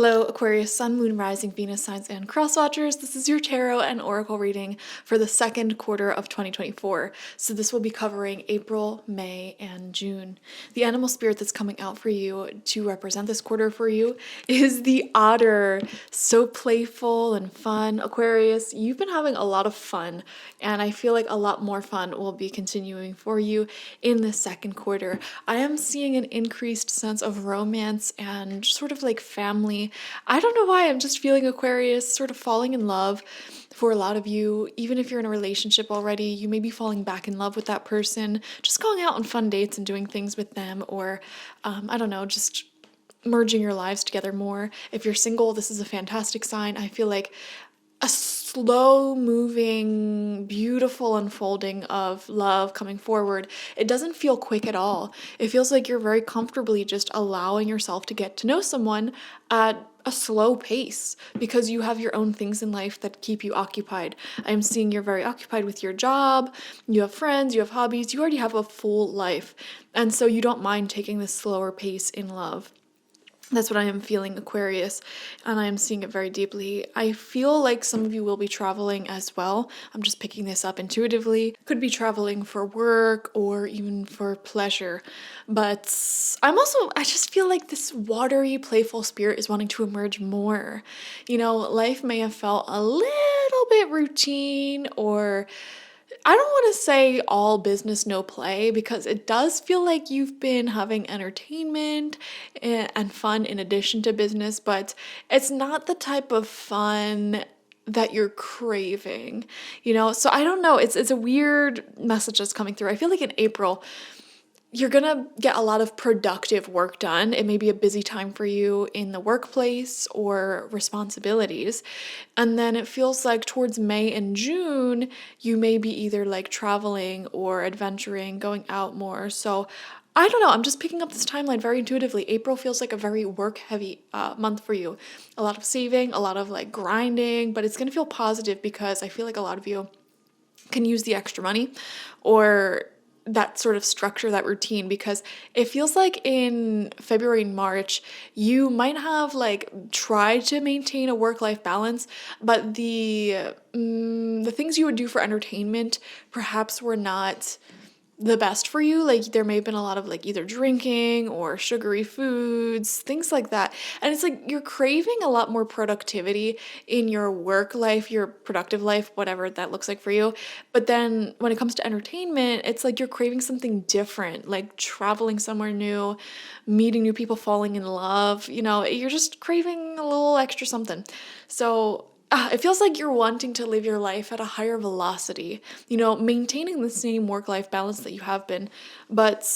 Hello, Aquarius, Sun, Moon, Rising, Venus, signs, and cross watchers. This is your tarot and oracle reading for the second quarter of 2024. So this will be covering April, May, and June. The animal spirit that's coming out for you to represent this quarter for you is the otter. So playful and fun. Aquarius, you've been having a lot of fun, and I feel like a lot more fun will be continuing for you in the second quarter. I am seeing an increased sense of romance and sort of like family. I don't know why, I'm just feeling Aquarius sort of falling in love for a lot of you. Even if you're in a relationship already, you may be falling back in love with that person, just going out on fun dates and doing things with them, or I don't know, just merging your lives together more. If you're single, this is a fantastic sign. I feel like a slow moving, beautiful unfolding of love coming forward. It doesn't feel quick at all. It feels like you're very comfortably just allowing yourself to get to know someone at a slow pace because you have your own things in life that keep you occupied. I'm seeing you're very occupied with your job, you have friends, you have hobbies, you already have a full life. And so you don't mind taking this slower pace in love. That's what I am feeling, Aquarius, and I am seeing it very deeply. I feel like some of you will be traveling as well. I'm just picking this up intuitively. Could be traveling for work or even for pleasure. But I just feel like this watery, playful spirit is wanting to emerge more. You know, life may have felt a little bit routine, or I don't want to say all business, no play, because it does feel like you've been having entertainment and fun in addition to business, but it's not the type of fun that you're craving, you know? So I don't know. It's a weird message that's coming through. I feel like in April, you're gonna get a lot of productive work done. It may be a busy time for you in the workplace or responsibilities. And then it feels like towards May and June, you may be either like traveling or adventuring, going out more. So I don't know, I'm just picking up this timeline very intuitively. April feels like a very work heavy month for you. A lot of saving, a lot of like grinding, but it's gonna feel positive because I feel like a lot of you can use the extra money or that sort of structure, that routine, because it feels like in February and March, you might have like tried to maintain a work-life balance, but the things you would do for entertainment perhaps were not the best for you. Like there may have been a lot of like either drinking or sugary foods, things like that. And it's like you're craving a lot more productivity in your work life, your productive life, whatever that looks like for you. But then when it comes to entertainment, it's like you're craving something different, like traveling somewhere new, meeting new people, falling in love. You know, you're just craving a little extra something. So it feels like you're wanting to live your life at a higher velocity, you know, maintaining the same work-life balance that you have been, but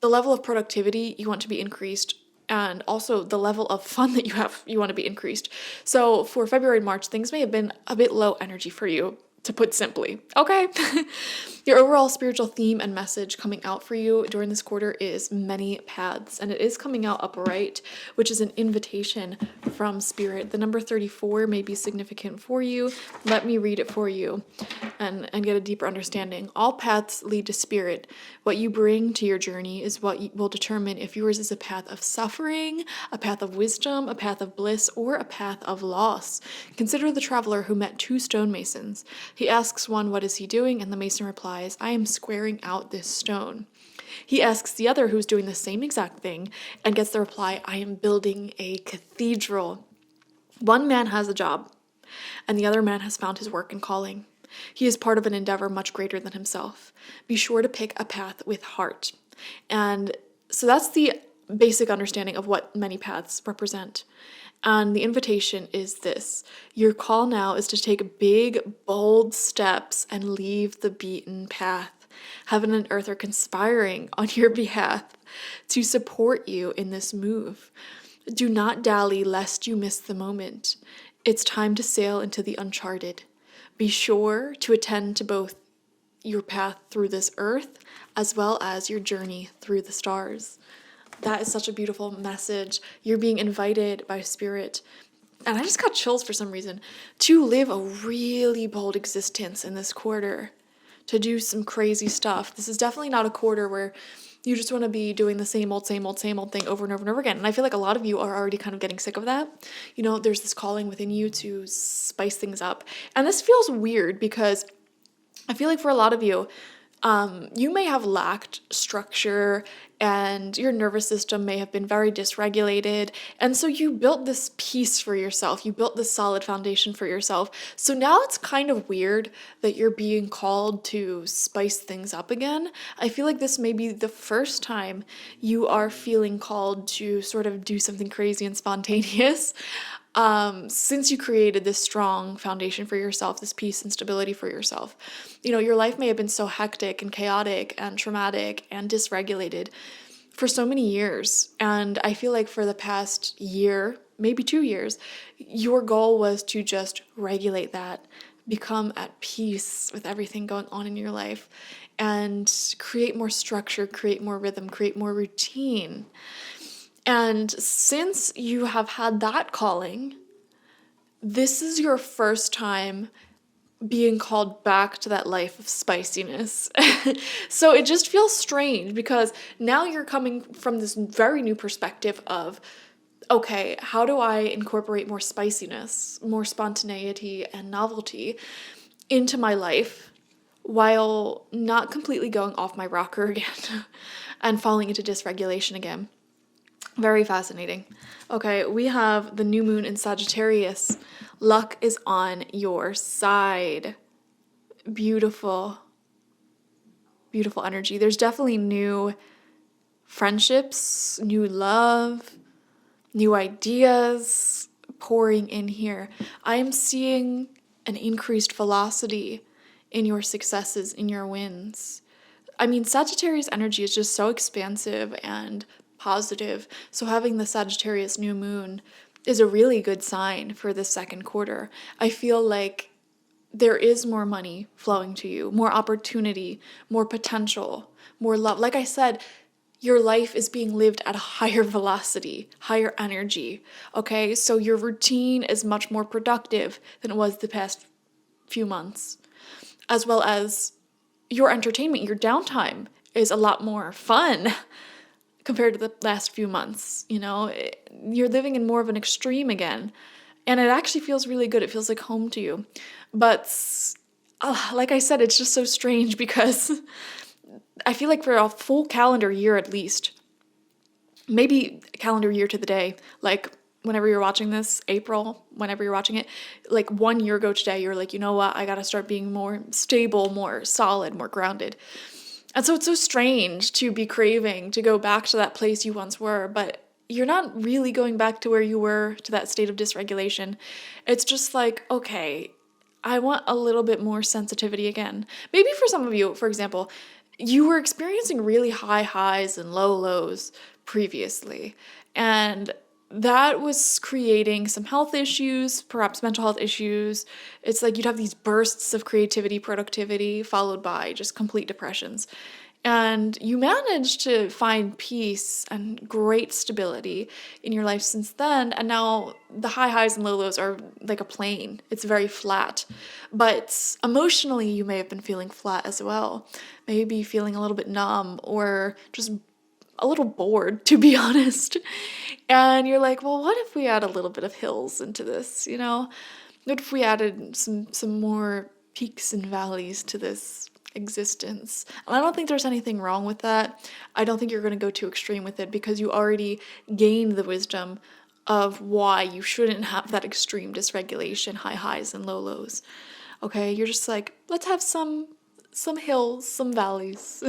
the level of productivity you want to be increased, and also the level of fun that you want to be increased. So for February and March, things may have been a bit low energy for you, to put simply. Okay. Your overall spiritual theme and message coming out for you during this quarter is many paths, and it is coming out upright, which is an invitation from spirit. The number 34 may be significant for you. Let me read it for you and get a deeper understanding. All paths lead to spirit. What you bring to your journey is what will determine if yours is a path of suffering, a path of wisdom, a path of bliss, or a path of loss. Consider the traveler who met two stonemasons. He asks one, "What is he doing?" And the mason replies, "I am squaring out this stone." He asks the other, who's doing the same exact thing, and gets the reply, "I am building a cathedral." One man has a job, and the other man has found his work and calling. He is part of an endeavor much greater than himself. Be sure to pick a path with heart. And so that's the basic understanding of what many paths represent. And the invitation is this: your call now is to take big, bold steps and leave the beaten path. Heaven and earth are conspiring on your behalf to support you in this move. Do not dally lest you miss the moment. It's time to sail into the uncharted. Be sure to attend to both your path through this earth as well as your journey through the stars. That is such a beautiful message. You're being invited by spirit, and I just got chills for some reason, to live a really bold existence in this quarter, to do some crazy stuff. This is definitely not a quarter where you just want to be doing the same old thing over and over and over again. And I feel like a lot of you are already kind of getting sick of that. There's this calling within you to spice things up. And this feels weird because I feel like for a lot of you, you may have lacked structure and your nervous system may have been very dysregulated. And so you built this piece for yourself. You built this solid foundation for yourself. So now it's kind of weird that you're being called to spice things up again. I feel like this may be the first time you are feeling called to sort of do something crazy and spontaneous. Since you created this strong foundation for yourself, this peace and stability for yourself. Your life may have been so hectic and chaotic and traumatic and dysregulated for so many years. And I feel like for the past year, maybe 2 years, your goal was to just regulate that, become at peace with everything going on in your life, and create more structure, create more rhythm, create more routine. And since you have had that calling, this is your first time being called back to that life of spiciness. So it just feels strange because now you're coming from this very new perspective of, okay, how do I incorporate more spiciness, more spontaneity and novelty into my life while not completely going off my rocker again and falling into dysregulation again? Very fascinating. Okay, we have the new moon in Sagittarius. Luck is on your side. Beautiful, beautiful energy. There's definitely new friendships, new love, new ideas pouring in here. I am seeing an increased velocity in your successes, in your wins. I mean, Sagittarius energy is just so expansive and positive. So having the Sagittarius new moon is a really good sign for the second quarter. I feel like there is more money flowing to you, more opportunity, more potential, more love. Like I said, your life is being lived at a higher velocity, higher energy. Okay, so your routine is much more productive than it was the past few months, as well as your entertainment, your downtime is a lot more fun compared to the last few months. You're living in more of an extreme again, and it actually feels really good. It feels like home to you. But like I said, it's just so strange because I feel like for a full calendar year at least, maybe calendar year to the day, like whenever you're watching this, April, whenever you're watching it, like 1 year ago today, you're like, you know what, I gotta start being more stable, more solid, more grounded. And so it's so strange to be craving to go back to that place you once were, but you're not really going back to where you were, to that state of dysregulation. It's just like, okay, I want a little bit more sensitivity again. Maybe for some of you, for example, you were experiencing really high highs and low lows previously, and that was creating some health issues, perhaps mental health issues. It's like you'd have these bursts of creativity, productivity, followed by just complete depressions. And you managed to find peace and great stability in your life since then. And now the high highs and low lows are like a plane. It's very flat. But emotionally, you may have been feeling flat as well. Maybe feeling a little bit numb or just a little bored, to be honest. And you're like, well, what if we add a little bit of hills into this, What if we added some more peaks and valleys to this existence? And I don't think there's anything wrong with that. I don't think you're going to go too extreme with it because you already gained the wisdom of why you shouldn't have that extreme dysregulation, high highs and low lows. Okay, you're just like, let's have some hills, some valleys,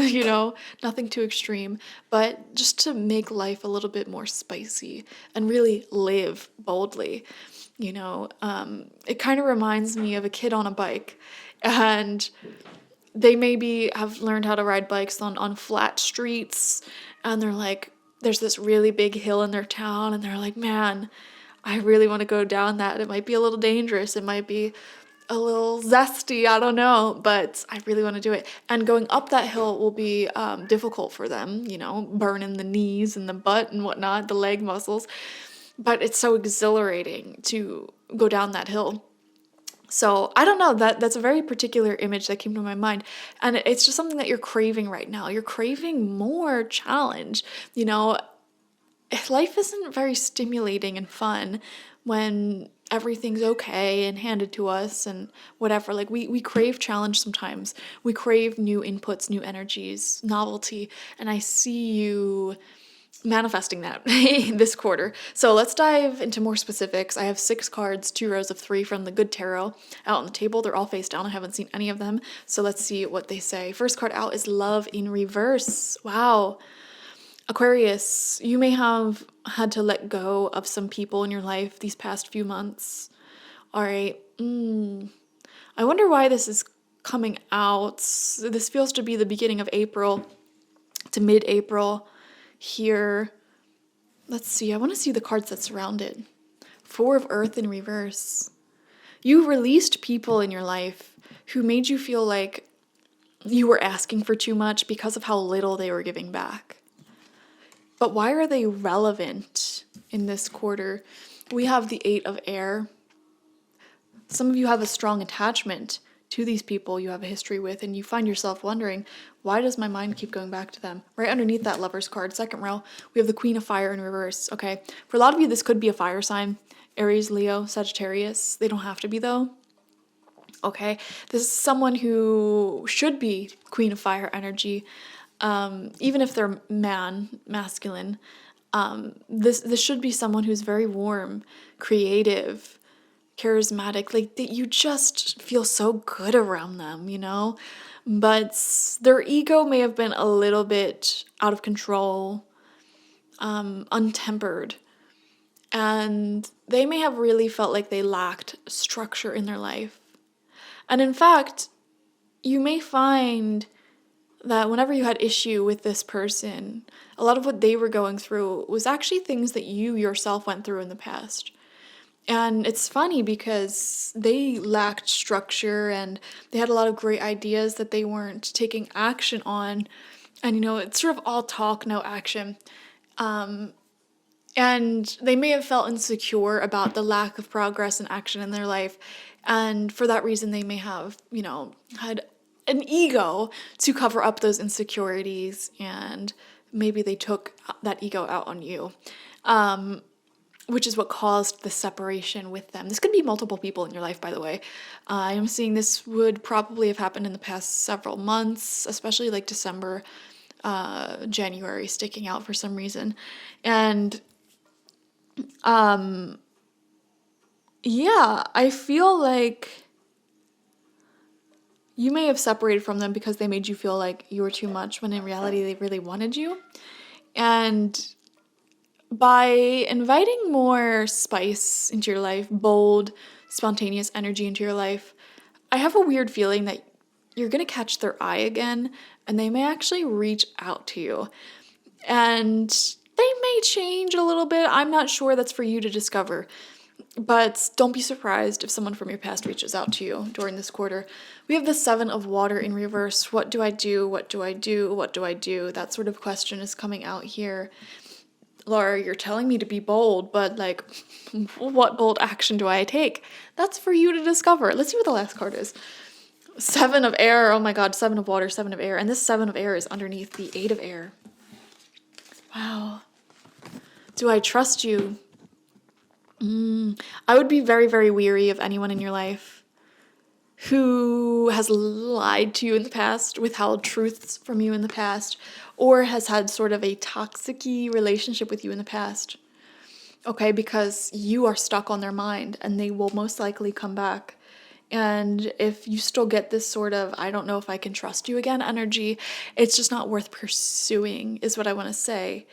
nothing too extreme, but just to make life a little bit more spicy and really live boldly. It kind of reminds me of a kid on a bike, and they maybe have learned how to ride bikes on flat streets, and they're like, there's this really big hill in their town, and they're like, man, I really want to go down that. It might be a little dangerous. It might be a little zesty, I don't know, but I really want to do it. And going up that hill will be difficult for them, burning the knees and the butt and whatnot, the leg muscles. But it's so exhilarating to go down that hill. So I don't know, that's a very particular image that came to my mind. And it's just something that you're craving right now. You're craving more challenge. You know, life isn't very stimulating and fun when everything's okay and handed to us and whatever. Like we crave challenge sometimes. We crave new inputs, new energies, novelty. And I see you manifesting that this quarter. So let's dive into more specifics. I have 6 cards, 2 rows of 3 from the Good Tarot out on the table. They're all face down. I haven't seen any of them. So let's see what they say. First card out is Love in Reverse. Wow. Aquarius, you may have had to let go of some people in your life these past few months. All right. I wonder why this is coming out. This feels to be the beginning of April to mid-April here. Let's see. I want to see the cards that surround it. 4 of Earth in reverse. You released people in your life who made you feel like you were asking for too much because of how little they were giving back. But why are they relevant in this quarter? We have the 8 of Air. Some of you have a strong attachment to these people you have a history with, and you find yourself wondering, why does my mind keep going back to them? Right underneath that Lover's card, second row, we have the Queen of Fire in reverse. Okay, for a lot of you, this could be a fire sign. Aries, Leo, Sagittarius. They don't have to be, though. Okay, this is someone who should be Queen of Fire energy, even if they're masculine. This should be someone who's very warm, creative, charismatic, like that you just feel so good around them, you know? But their ego may have been a little bit out of control, untempered, and they may have really felt like they lacked structure in their life. And in fact, you may find that whenever you had issue with this person, a lot of what they were going through was actually things that you yourself went through in the past. And it's funny because they lacked structure and they had a lot of great ideas that they weren't taking action on. And, you know, it's sort of all talk, no action. And they may have felt insecure about the lack of progress and action in their life. And for that reason, they may have, you know, had an ego to cover up those insecurities. And maybe they took that ego out on you. Which is what caused the separation with them. This could be multiple people in your life, by the way. I am seeing this would probably have happened in the past several months, especially like December, January, sticking out for some reason. And yeah, I feel like you may have separated from them because they made you feel like you were too much, when in reality they really wanted you. And by inviting more spice into your life, bold, spontaneous energy into your life, I have a weird feeling that you're going to catch their eye again, and they may actually reach out to you. And they may change a little bit. I'm not sure, that's for you to discover. But don't be surprised if someone from your past reaches out to you during this quarter. We have the 7 of Water in reverse. What do I do? What do I do? What do I do? That sort of question is coming out here. Laura, you're telling me to be bold, but like, what bold action do I take? That's for you to discover. Let's see what the last card is. 7 of Air. Oh my God, 7 of Water, 7 of Air. And this 7 of Air is underneath the 8 of Air. Wow. Do I trust you? I would be very, very weary of anyone in your life who has lied to you in the past, withheld truths from you in the past, or has had sort of a toxic-y relationship with you in the past. Okay, because you are stuck on their mind and they will most likely come back. And if you still get this sort of, I don't know if I can trust you again energy, it's just not worth pursuing, is what I want to say.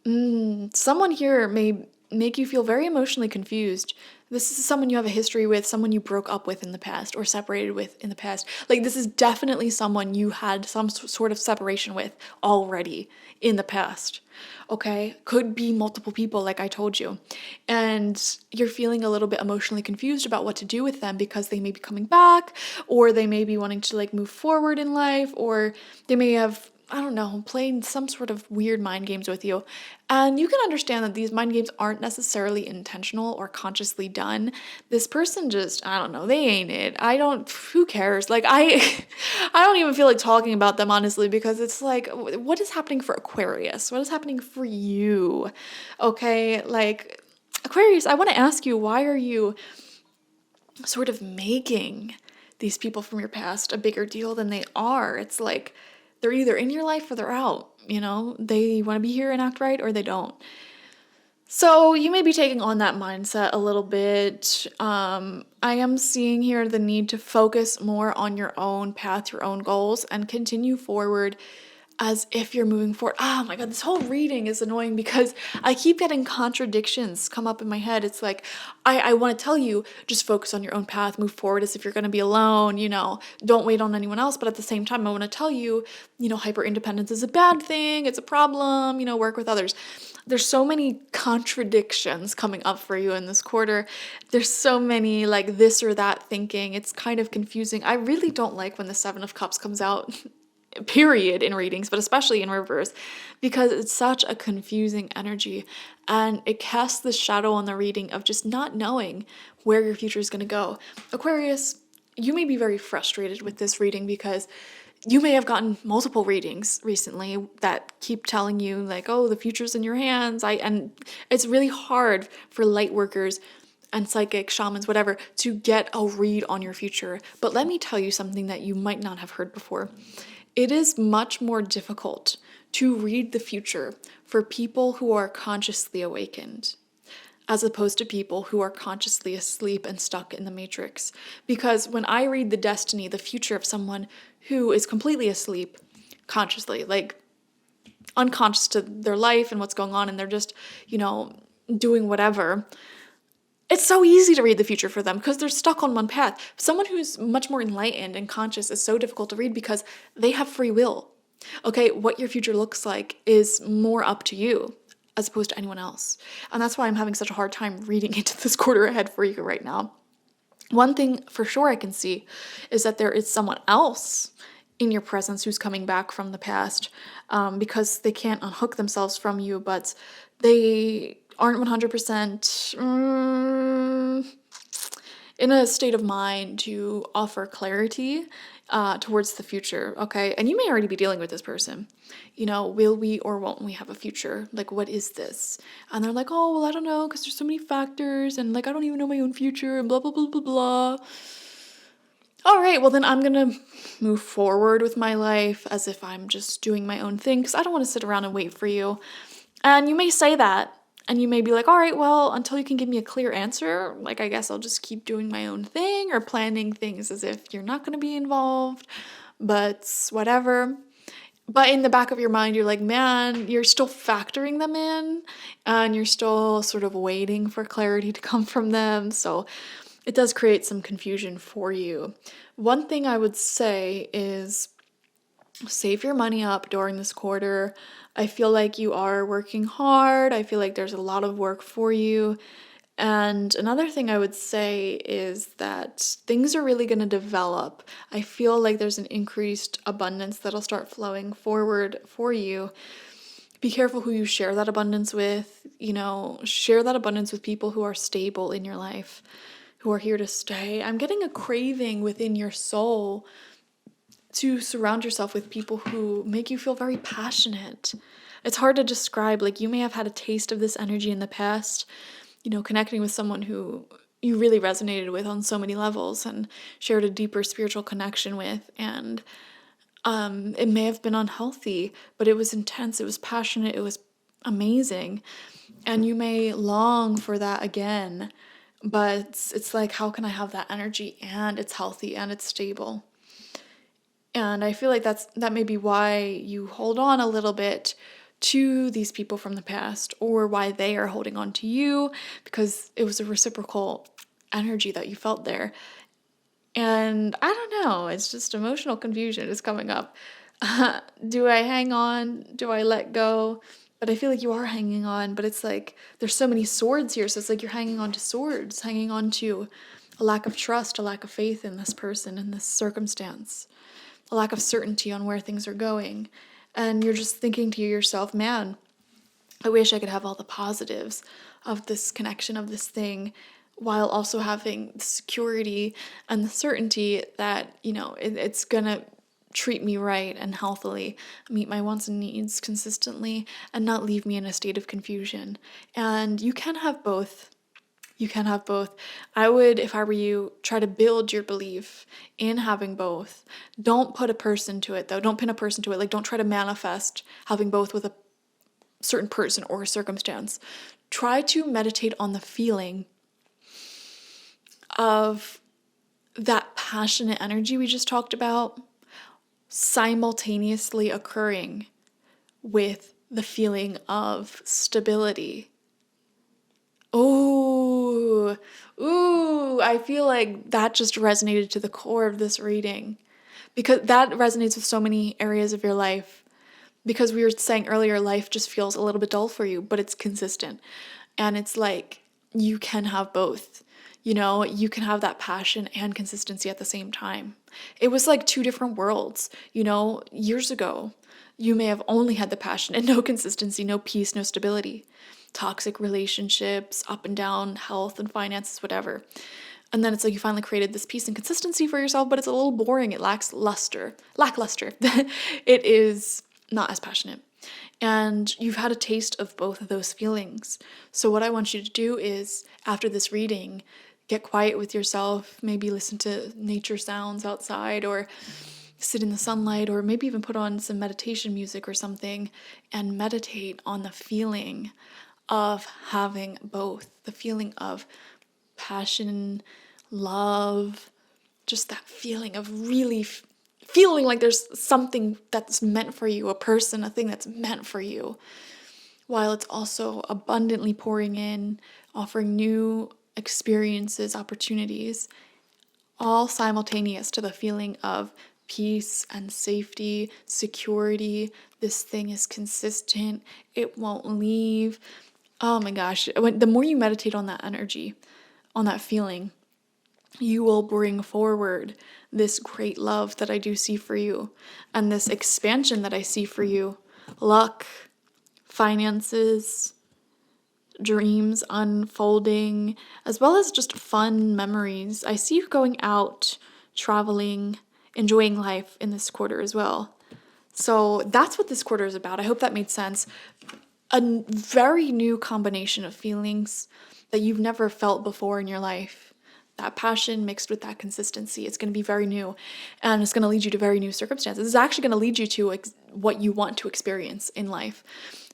Someone here may make you feel very emotionally confused. This is someone you have a history with, someone you broke up with in the past or separated with in the past. Like, this is definitely someone you had some sort of separation with already in the past. Okay? Could be multiple people, like I told you. And you're feeling a little bit emotionally confused about what to do with them because they may be coming back, or they may be wanting to like move forward in life, or they may have I don't know, playing some sort of weird mind games with you. And you can understand that these mind games aren't necessarily intentional or consciously done. This person just, I don't know, they ain't it. Who cares? Like, I don't even feel like talking about them, honestly, because it's like, what is happening for Aquarius? What is happening for you? Okay, like, Aquarius, I want to ask you, why are you sort of making these people from your past a bigger deal than they are? It's like they're either in your life or they're out, you know? They want to be here and act right or they don't. So you may be taking on that mindset a little bit. I am seeing here the need to focus more on your own path, your own goals, and continue forward as if you're moving forward. Oh my God, this whole reading is annoying because I keep getting contradictions come up in my head. It's like, I want to tell you, just focus on your own path, move forward as if you're going to be alone, you know, don't wait on anyone else. But at the same time, I want to tell you, you know, hyper independence is a bad thing, it's a problem, you know, work with others. There's so many contradictions coming up for you in this quarter. There's so many like this or that thinking. It's kind of confusing. I really don't like when the Seven of Cups comes out. Period, in readings, but especially in reverse, because it's such a confusing energy and it casts this shadow on the reading of just not knowing where your future is going to go. Aquarius, you may be very frustrated with this reading because you may have gotten multiple readings recently that keep telling you like, oh, the future's in your hands. And it's really hard for light workers and psychic shamans, whatever, to get a read on your future. But let me tell you something that you might not have heard before. It is much more difficult to read the future for people who are consciously awakened, as opposed to people who are consciously asleep and stuck in the matrix. Because when I read the destiny, the future of someone who is completely asleep, consciously, like unconscious to their life and what's going on, and they're just, you know, doing whatever, it's so easy to read the future for them because they're stuck on one path. Someone who's much more enlightened and conscious is so difficult to read because they have free will. Okay, what your future looks like is more up to you as opposed to anyone else. And that's why I'm having such a hard time reading into this quarter ahead for you right now. One thing for sure I can see is that there is someone else in your presence who's coming back from the past because they can't unhook themselves from you, but they aren't 100% in a state of mind to offer clarity towards the future, okay? And you may already be dealing with this person. You know, will we or won't we have a future? Like, what is this? And they're like, oh, well, I don't know, because there's so many factors, and like, I don't even know my own future, and blah, blah, blah, blah, blah. All right, well, then I'm gonna move forward with my life as if I'm just doing my own thing, because I don't want to sit around and wait for you. And you may say that, and you may be like, all right, well, until you can give me a clear answer, like, I guess I'll just keep doing my own thing or planning things as if you're not going to be involved, but whatever. But in the back of your mind, you're like, man, you're still factoring them in and you're still sort of waiting for clarity to come from them. So it does create some confusion for you. One thing I would say is save your money up during this quarter. I feel like you are working hard. I feel like there's a lot of work for you. And another thing I would say is that things are really going to develop. I feel like there's an increased abundance that'll start flowing forward for you. Be careful who you share that abundance with. You know, share that abundance with people who are stable in your life, who are here to stay. I'm getting a craving within your soul to surround yourself with people who make you feel very passionate. It's hard to describe. Like, you may have had a taste of this energy in the past, you know, connecting with someone who you really resonated with on so many levels and shared a deeper spiritual connection with. And it may have been unhealthy, but it was intense, it was passionate, it was amazing. And you may long for that again, but it's like, how can I have that energy and it's healthy and it's stable? And I feel like that may be why you hold on a little bit to these people from the past, or why they are holding on to you, because it was a reciprocal energy that you felt there. And I don't know, it's just emotional confusion is coming up. Do I hang on? Do I let go? But I feel like you are hanging on, but it's like there's so many swords here, so it's like you're hanging on to swords, hanging on to a lack of trust, a lack of faith in this person, in this circumstance, a lack of certainty on where things are going. And you're just thinking to yourself, man, I wish I could have all the positives of this connection, of this thing, while also having the security and the certainty that, it's gonna treat me right and healthily, meet my wants and needs consistently, and not leave me in a state of confusion. And you can have both. You can have both. I would, if I were you, try to build your belief in having both. Don't put a person to it, though. Don't pin a person to it. Like, don't try to manifest having both with a certain person or circumstance. Try to meditate on the feeling of that passionate energy we just talked about simultaneously occurring with the feeling of stability. Ooh, I feel like that just resonated to the core of this reading, because that resonates with so many areas of your life. Because we were saying earlier, life just feels a little bit dull for you, but it's consistent. And it's like you can have both. You can have that passion and consistency at the same time. It was like two different worlds. Years ago, you may have only had the passion and no consistency, no peace, no stability. Toxic relationships, up and down, health and finances, whatever. And then it's like you finally created this peace and consistency for yourself, but it's a little boring. It lacks lackluster. It is not as passionate. And you've had a taste of both of those feelings. So what I want you to do is, after this reading, get quiet with yourself, maybe listen to nature sounds outside, or sit in the sunlight, or maybe even put on some meditation music or something and meditate on the feeling of having both. The feeling of passion, love, just that feeling of really feeling like there's something that's meant for you, a person, a thing that's meant for you, while it's also abundantly pouring in, offering new experiences, opportunities, all simultaneous to the feeling of peace and safety, security. This thing is consistent. It won't leave. Oh my gosh. The more you meditate on that energy, on that feeling, you will bring forward this great love that I do see for you, and this expansion that I see for you. Luck, finances, dreams unfolding, as well as just fun memories. I see you going out, traveling, enjoying life in this quarter as well. So that's what this quarter is about. I hope that made sense. A very new combination of feelings that you've never felt before in your life. That passion mixed with that consistency. It's going to be very new, and it's going to lead you to very new circumstances. It's actually going to lead you to what you want to experience in life.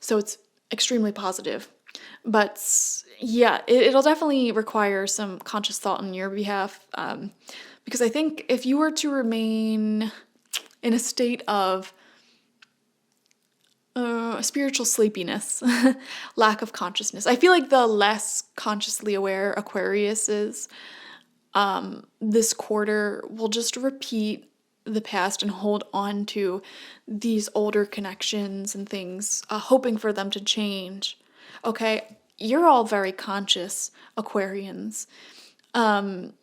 So it's extremely positive. But yeah, it'll definitely require some conscious thought on your behalf, because I think if you were to remain in a state of spiritual sleepiness, lack of consciousness, I feel like the less consciously aware Aquarius is, this quarter will just repeat the past and hold on to these older connections and things, hoping for them to change. Okay, you're all very conscious Aquarians. And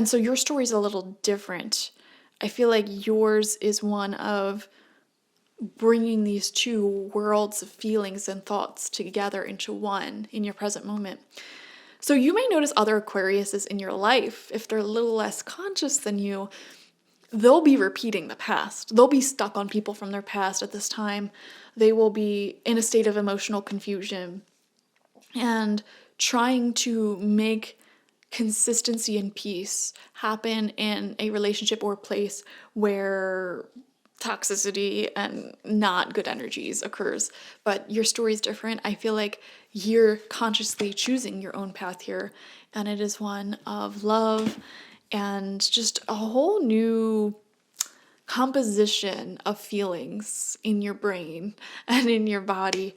so your story's a little different. I feel like yours is one of bringing these two worlds of feelings and thoughts together into one in your present moment. So you may notice other Aquariuses in your life, if they're a little less conscious than you, they'll be repeating the past. They'll be stuck on people from their past at this time. They will be in a state of emotional confusion and trying to make consistency and peace happen in a relationship or place where toxicity and not good energies occurs. But your story is different. I feel like you're consciously choosing your own path here, and it is one of love and just a whole new composition of feelings in your brain and in your body,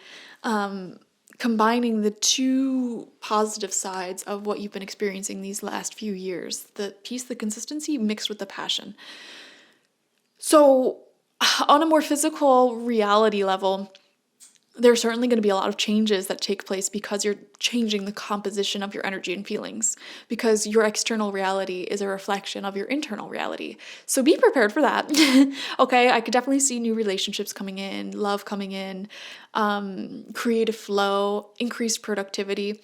combining the two positive sides of what you've been experiencing these last few years, the peace, the consistency mixed with the passion. So on a more physical reality level, there's certainly going to be a lot of changes that take place because you're changing the composition of your energy and feelings, because your external reality is a reflection of your internal reality. So be prepared for that. Okay, I could definitely see new relationships coming in, love coming in, creative flow, increased productivity.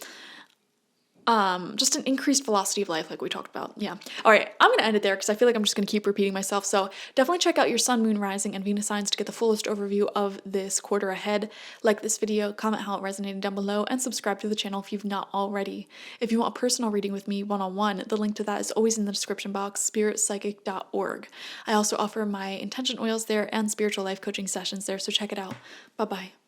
Just an increased velocity of life like we talked about. Yeah. All right, I'm going to end it there because I feel like I'm just going to keep repeating myself. So definitely check out your sun, moon, rising, and Venus signs to get the fullest overview of this quarter ahead. Like this video, comment how it resonated down below, and subscribe to the channel if you've not already. If you want a personal reading with me one-on-one, the link to that is always in the description box, spiritpsychic.org. I also offer my intention oils there and spiritual life coaching sessions there, so check it out. Bye-bye.